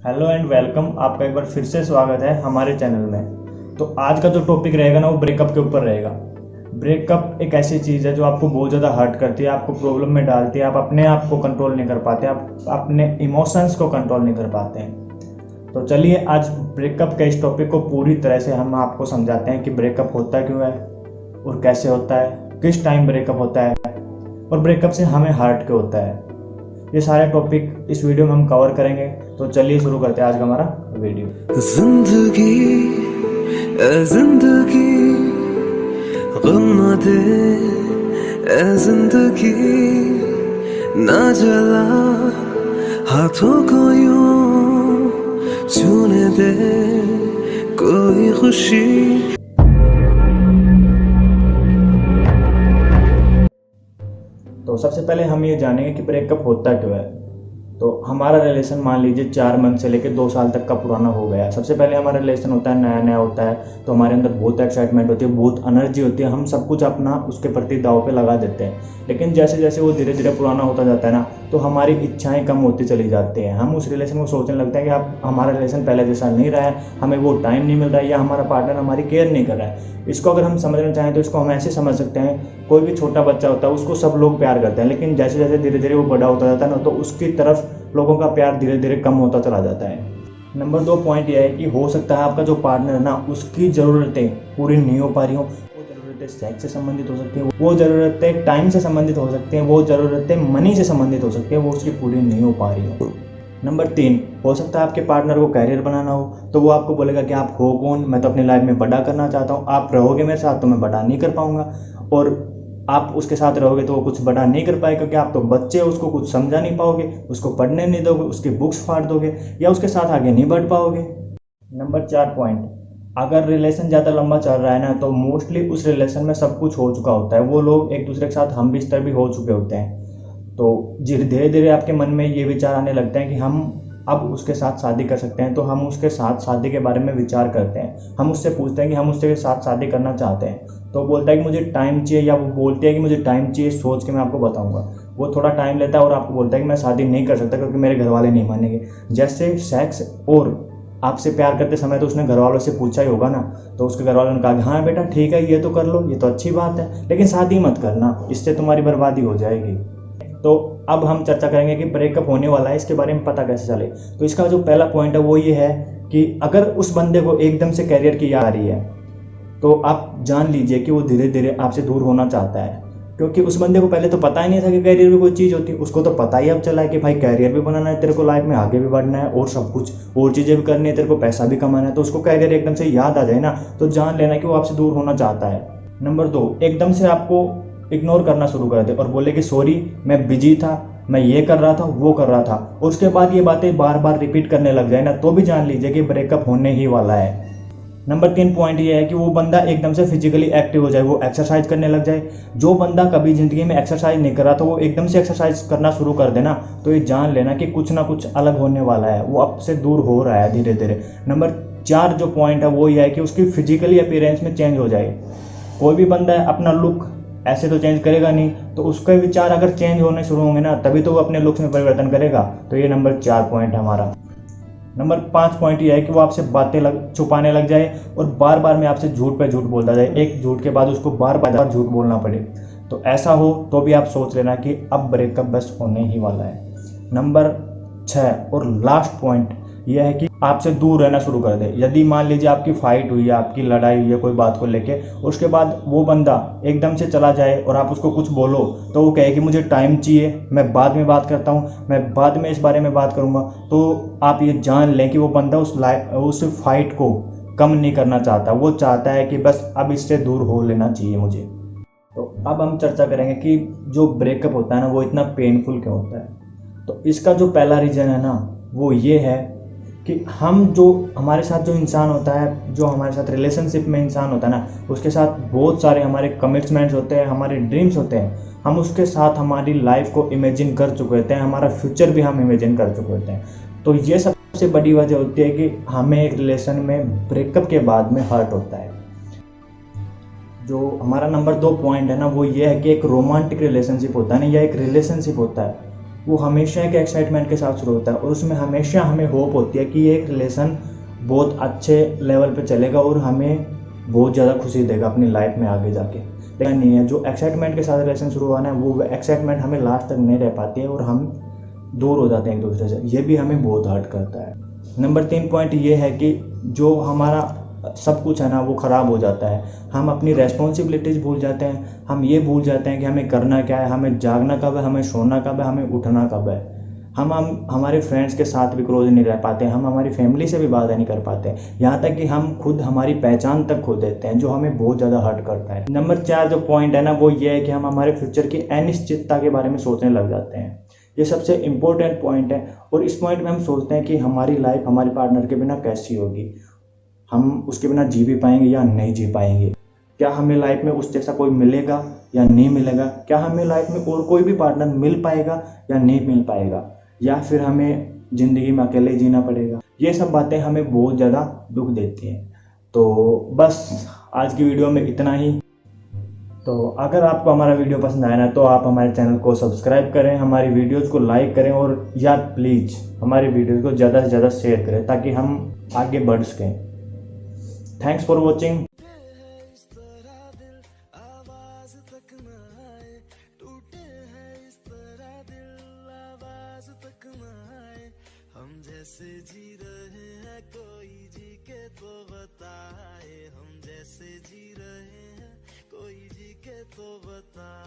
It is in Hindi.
Hello and welcome. आपका एक बार फिर से स्वागत है हमारे चैनल में। तो आज का जो टॉपिक रहेगा ना वो ब्रेकअप के ऊपर रहेगा। ब्रेकअप एक ऐसी चीज़ है जो आपको बहुत ज़्यादा हर्ट करती है, आपको प्रॉब्लम में डालती है, आप अपने आप को कंट्रोल नहीं कर पाते, आप अपने इमोशंस को कंट्रोल नहीं कर पाते हैं। तो चलिए आज ब्रेकअप के इस टॉपिक को पूरी तरह से हम आपको समझाते हैं कि ब्रेकअप होता क्यों है और कैसे होता है, किस टाइम ब्रेकअप होता है और ब्रेकअप से हमें हर्ट क्यों होता है। ये सारे टॉपिक इस वीडियो में हम कवर करेंगे। तो चलिए शुरू करते हैं आज का हमारा वीडियो। जिंदगी ए जिंदगी गम न दे ए जिंदगी ना जला हाथों को यूं छूने दे कोई खुशी। तो सबसे पहले हम ये जानेंगे कि ब्रेकअप होता क्यों है। तो हमारा रिलेशन मान लीजिए 4 मंथ से लेकर 2 साल तक का पुराना हो गया है। सबसे पहले हमारा रिलेशन होता है, नया नया होता है, तो हमारे अंदर बहुत एक्साइटमेंट होती है, बहुत एनर्जी होती है, हम सब कुछ अपना उसके प्रति दाव पे लगा देते हैं। लेकिन जैसे जैसे वो धीरे धीरे पुराना होता जाता है ना, तो हमारी इच्छाएं कम होती चली जाती हैं। हम उस रिलेशन को सोचने लगते हैं कि अब हमारा रिलेशन पहले जैसा नहीं रहा है, हमें वो टाइम नहीं मिल रहा है या हमारा पार्टनर हमारी केयर नहीं कर रहा है। इसको अगर हम समझना चाहें तो इसको हम ऐसे समझ सकते हैं, कोई भी छोटा बच्चा होता है उसको सब लोग प्यार करते हैं, लेकिन जैसे जैसे धीरे धीरे वो बड़ा होता जाता है ना, तो उसकी तरफ लोगों का प्यार धीरे धीरे कम होता चला जाता है। नंबर 2 पॉइंट यह है कि हो सकता है आपका जो पार्टनर है ना, उसकी ज़रूरतें पूरी नहीं हो पा रही हो। वो ज़रूरतें सेक्स से संबंधित हो सकती हैं, वो ज़रूरतें टाइम से संबंधित हो सकती हैं, वो ज़रूरतें मनी से संबंधित हो सकती हैं, वो उसकी पूरी नहीं हो पा रही हो। नंबर 3, हो सकता है आपके पार्टनर को कैरियर बनाना हो, तो वो आपको बोलेगा कि आप हो कौन, मैं तो अपनी लाइफ में बड़ा करना चाहता हूँ, आप रहोगे मेरे साथ तो मैं बड़ा नहीं कर पाऊंगा। और आप उसके साथ रहोगे तो वो कुछ बड़ा नहीं कर पाएगा क्योंकि आप तो बच्चे हो, उसको कुछ समझा नहीं पाओगे, उसको पढ़ने नहीं दोगे, उसकी बुक्स फाड़ दोगे या उसके साथ आगे नहीं बढ़ पाओगे। नंबर 4 पॉइंट, अगर रिलेशन ज़्यादा लंबा चल रहा है ना, तो मोस्टली उस रिलेशन में सब कुछ हो चुका होता है, वो लोग एक दूसरे के साथ हम बिस्तर भी हो चुके होते हैं। तो धीरे धीरे आपके मन में ये विचार आने लगते हैं कि हम अब उसके साथ शादी कर सकते हैं, तो हम उसके साथ शादी के बारे में विचार करते हैं। हम उससे पूछते हैं कि हम उसके साथ शादी करना चाहते हैं, तो बोलता है कि मुझे टाइम चाहिए, या वो बोलती है कि मुझे टाइम चाहिए, सोच के मैं आपको बताऊंगा। वो थोड़ा टाइम लेता है और आपको बोलता है कि मैं शादी नहीं कर सकता क्योंकि मेरे घर वाले नहीं मानेंगे। जैसे सेक्स और आपसे प्यार करते समय तो उसने घर वालों से पूछा ही होगा ना, तो उसके घर वालों ने कहा कि हाँ बेटा ठीक है, ये तो कर लो, ये तो अच्छी बात है, लेकिन शादी मत करना, इससे तुम्हारी बर्बादी हो जाएगी। तो अब हम चर्चा करेंगे कि ब्रेकअप होने वाला है, इसके बारे में पता कैसे चले। तो इसका जो पहला पॉइंट है वो ये है कि अगर उस बंदे को एकदम से कैरियर की याद आ रही है, तो आप जान लीजिए कि वो धीरे धीरे आपसे दूर होना चाहता है। क्योंकि उस बंदे को पहले तो पता ही नहीं था कि कैरियर भी कोई चीज़ होती है, उसको तो पता ही अब चला है कि भाई कैरियर भी बनाना है तेरे को, लाइफ में आगे भी बढ़ना है और सब कुछ और चीज़ें भी करनी है, तेरे को पैसा भी कमाना है। तो उसको कैरियर एकदम से याद आ जाए ना, तो जान लेना कि वो आपसे दूर होना चाहता है। नंबर 2, एकदम से आपको इग्नोर करना शुरू कर दे और बोले कि सॉरी मैं बिजी था, मैं ये कर रहा था, वो कर रहा था, और उसके बाद ये बातें बार बार रिपीट करने लग जाए ना, तो भी जान लीजिए कि ब्रेकअप होने ही वाला है। नंबर 3 पॉइंट ये है कि वो बंदा एकदम से फिजिकली एक्टिव हो जाए, वो एक्सरसाइज करने लग जाए। जो बंदा कभी ज़िंदगी में एक्सरसाइज नहीं कर रहा, तो वो एकदम से एक्सरसाइज करना शुरू कर देना, तो ये जान लेना कि कुछ ना कुछ अलग होने वाला है, वो आपसे दूर हो रहा है धीरे धीरे। नंबर 4 जो पॉइंट है वो ये है कि उसकी फिजिकली अपीयरेंस में चेंज हो जाए। कोई भी बंदा है अपना लुक ऐसे तो चेंज करेगा नहीं, तो उसके विचार अगर चेंज होने शुरू होंगे ना, तभी तो वो अपने लुक्स में परिवर्तन करेगा। तो ये नंबर 4 पॉइंट है हमारा। नंबर 5 पॉइंट ये है कि वो आपसे बातें छुपाने लग जाए और बार बार में आपसे झूठ पे झूठ बोलता जाए, एक झूठ के बाद उसको बार बार झूठ बोलना पड़े। तो ऐसा हो तो भी आप सोच लेना कि अब ब्रेकअप बस होने ही वाला है। नंबर 6 और लास्ट पॉइंट यह है कि आपसे दूर रहना शुरू कर दे। यदि मान लीजिए आपकी फाइट हुई है, आपकी लड़ाई हुई है कोई बात को लेके, उसके बाद वो बंदा एकदम से चला जाए और आप उसको कुछ बोलो, तो वो कहे कि मुझे टाइम चाहिए, मैं बाद में बात करता हूँ, मैं बाद में इस बारे में बात करूँगा, तो आप ये जान लें कि वो बंदा उस फाइट को कम नहीं करना चाहता, वो चाहता है कि बस अब इससे दूर हो लेना चाहिए मुझे। तो अब हम चर्चा करेंगे कि जो ब्रेकअप होता है ना, वो इतना पेनफुल क्यों होता है। तो इसका जो पहला रीज़न है ना, वो ये है कि हम जो हमारे साथ जो इंसान होता है, जो हमारे साथ रिलेशनशिप में इंसान होता है ना, उसके साथ बहुत सारे हमारे कमिटमेंट्स होते हैं, हमारे ड्रीम्स होते हैं। हम उसके साथ हमारी लाइफ को इमेजिन कर चुके होते हैं, हमारा फ्यूचर भी हम इमेजिन कर चुके होते हैं। तो ये सबसे बड़ी वजह होती है कि हमें एक रिलेशन में ब्रेकअप के बाद में हर्ट होता है। जो हमारा नंबर 2 पॉइंट है ना, वो ये है कि एक रोमांटिक रिलेशनशिप होता है ना, या एक रिलेशनशिप होता है, वो हमेशा एक एक्साइटमेंट के साथ शुरू होता है और उसमें हमेशा हमें होप होती है कि ये एक रिलेशन बहुत अच्छे लेवल पे चलेगा और हमें बहुत ज़्यादा खुशी देगा अपनी लाइफ में आगे जाके। लेकिन नहीं है, जो एक्साइटमेंट के साथ रिलेशन शुरू हुआ ना, वो एक्साइटमेंट हमें लास्ट तक नहीं रह पाती है और हम दूर हो जाते हैं एक दूसरे से। ये भी हमें बहुत हर्ट करता है। नंबर 3 पॉइंट ये है कि जो हमारा सब कुछ है ना वो ख़राब हो जाता है। हम अपनी रेस्पॉन्सिबिलिटीज़ भूल जाते हैं। हम ये भूल जाते हैं कि हमें करना क्या है, हमें जागना कब है, हमें सोना कब है, हमें उठना कब है। हम हमारे फ्रेंड्स के साथ भी क्लोज नहीं रह पाते, हम हमारी फैमिली से भी बात नहीं कर पाते, यहाँ तक कि हम खुद हमारी पहचान तक खो देते हैं, जो हमें बहुत ज़्यादा हर्ट करता है। नंबर 4 जो पॉइंट है ना वो ये है कि हम हमारे फ्यूचर की अनिश्चितता के बारे में सोचने लग जाते हैं। ये सबसे इम्पोर्टेंट पॉइंट है और इस पॉइंट में हम सोचते हैं कि हमारी लाइफ हमारे पार्टनर के बिना कैसी होगी, हम उसके बिना जी भी पाएंगे या नहीं जी पाएंगे, क्या हमें लाइफ में उस जैसा कोई मिलेगा या नहीं मिलेगा, क्या हमें लाइफ में और कोई भी पार्टनर मिल पाएगा या नहीं मिल पाएगा, या फिर हमें ज़िंदगी में अकेले जीना पड़ेगा। ये सब बातें हमें बहुत ज़्यादा दुख देती हैं। तो बस आज की वीडियो में इतना ही। तो अगर आपको हमारा वीडियो पसंद आया ना तो आप हमारे चैनल को सब्सक्राइब करें, हमारी वीडियोज़ को लाइक करें और यार प्लीज़ हमारी वीडियो को ज़्यादा से ज़्यादा शेयर करें ताकि हम आगे बढ़ सकें। Thanks for watching. हम जैसे जी रहे हैं कोई जी के तो बताए, हम जैसे जी रहे हैं कोई जी के तो बताए।